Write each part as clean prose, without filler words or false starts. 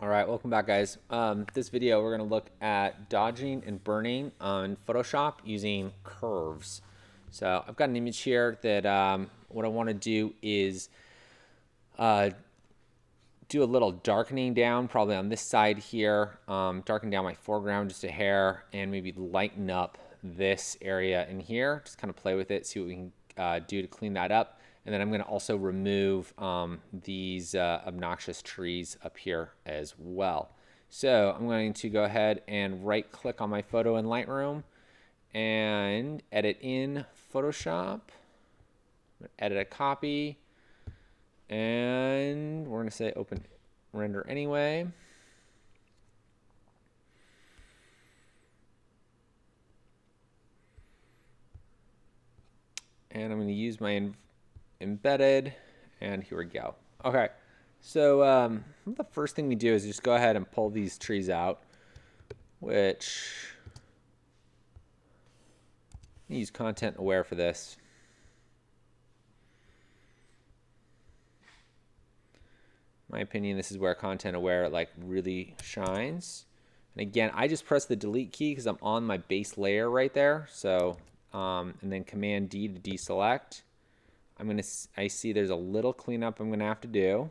All right, welcome back, guys. This video, we're going to look at dodging and burning on Photoshop using curves. So I've got an image here that what I want to do is do a little darkening down, probably on this side here, darken down my foreground just a hair, and maybe lighten up this area in here. Just kind of play with it, see what we can do to clean that up. And then I'm going to also remove these obnoxious trees up here as well. So I'm going to go ahead and right click on my photo in Lightroom and edit in Photoshop. Edit a copy. And we're going to say open render anyway. And I'm going to use my embedded, and here we go. Okay, so the first thing we do is just go ahead and pull these trees out, which use content aware for this. In my opinion, this is where content aware like really shines. And again, I just press the delete key because I'm on my base layer right there. So and then Command D to deselect. I see there's a little cleanup I'm gonna have to do.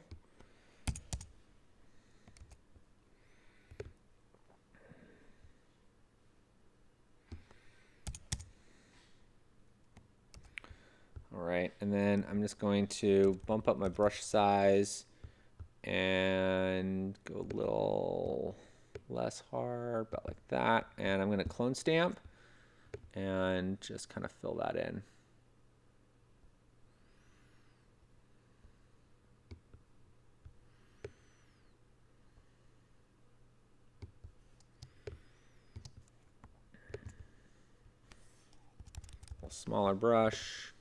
All right, and then I'm just going to bump up my brush size and go a little less hard, about like that. And I'm gonna clone stamp and just kind of fill that in. A smaller brush.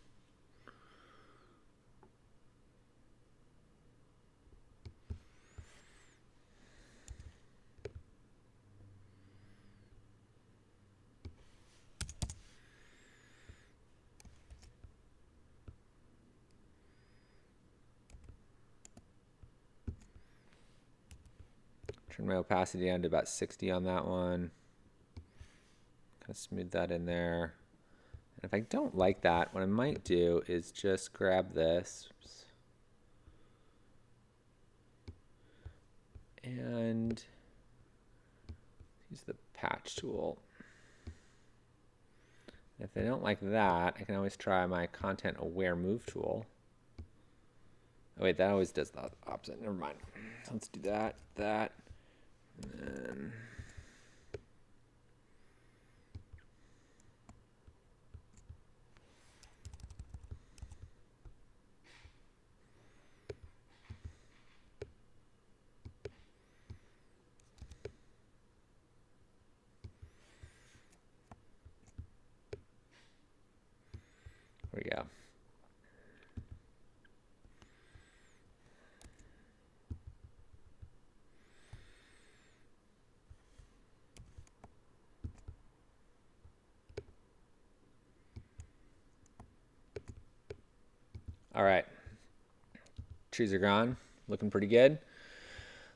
Turn my opacity down to about 60 on that one. Kind of smooth that in there. And if I don't like that, what I might do is just grab this and use the patch tool. If I don't like that, I can always try my content aware move tool. Oh wait, that always does the opposite. Never mind. So let's do that, and then there we go. All right, trees are gone, looking pretty good.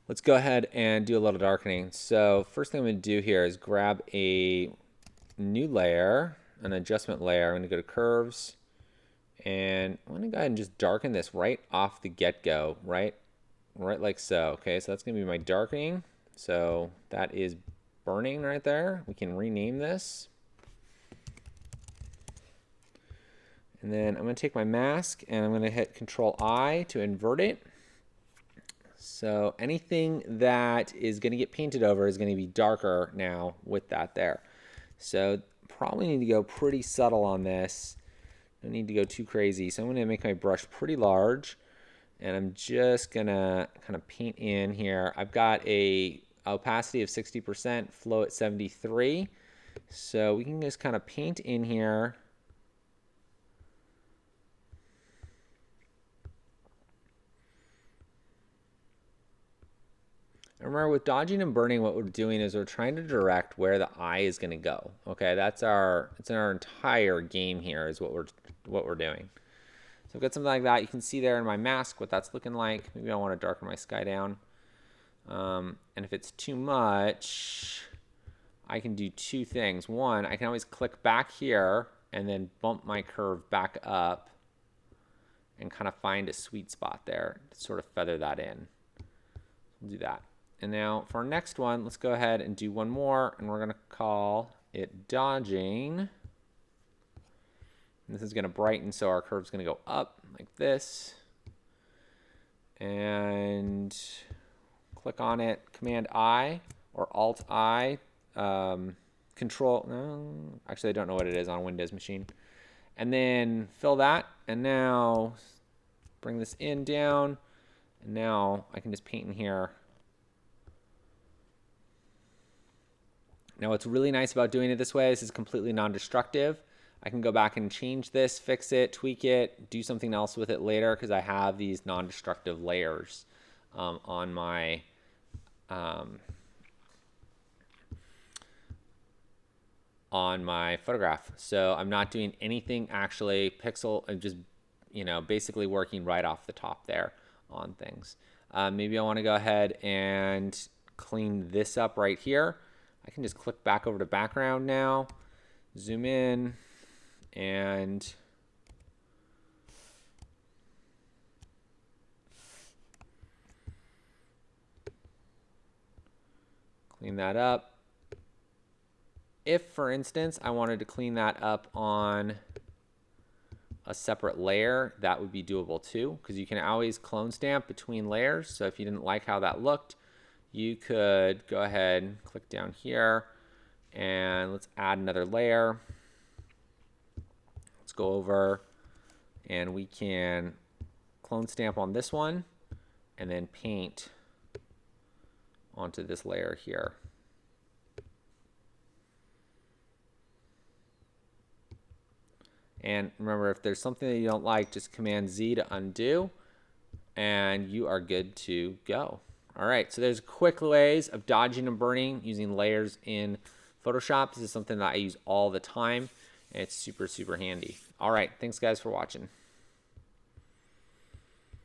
Let's go ahead and do a little darkening. So first thing I'm going to do here is grab a new layer, an adjustment layer. I'm going to go to curves, and I'm going to go ahead and just darken this right off the get-go, right like so. Okay, so that's going to be my darkening. So that is burning right there. We can rename this. And then I'm going to take my mask and I'm going to hit Control I to invert it. So anything that is going to get painted over is going to be darker now with that there. So probably need to go pretty subtle on this. Don't need to go too crazy. So I'm going to make my brush pretty large, and I'm just going to kind of paint in here. I've got a opacity of 60%, flow at 73. So we can just kind of paint in here. Remember, with dodging and burning, what we're doing is we're trying to direct where the eye is going to go. Okay, it's our entire game here is what we're doing. So I've got something like that. You can see there in my mask what that's looking like. Maybe I want to darken my sky down. And if it's too much, I can do two things. One, I can always click back here and then bump my curve back up and kind of find a sweet spot there to sort of feather that in. We'll do that. And now for our next one, let's go ahead and do one more, and we're going to call it dodging. And this is going to brighten, so our curve's going to go up like this. And click on it, Command I or Alt I, Control. No, actually, I don't know what it is on a Windows machine. And then fill that, and now bring this in down, and now I can just paint in here. Now what's really nice about doing it this way, this is completely non-destructive. I can go back and change this, fix it, tweak it, do something else with it later because I have these non-destructive layers on my photograph. So I'm not doing anything actually pixel. I'm just, basically working right off the top there on things. Maybe I want to go ahead and clean this up right here. I can just click back over to background now, zoom in, and clean that up. If, for instance, I wanted to clean that up on a separate layer, that would be doable too, because you can always clone stamp between layers. So if you didn't like how that looked, you could go ahead and click down here, and let's add another layer. Let's go over, and we can clone stamp on this one, and then paint onto this layer here. And remember, if there's something that you don't like, just Command Z to undo, and you are good to go. All right, so there's quick ways of dodging and burning using layers in Photoshop. This is something that I use all the time, and it's super, super handy. All right, thanks guys for watching.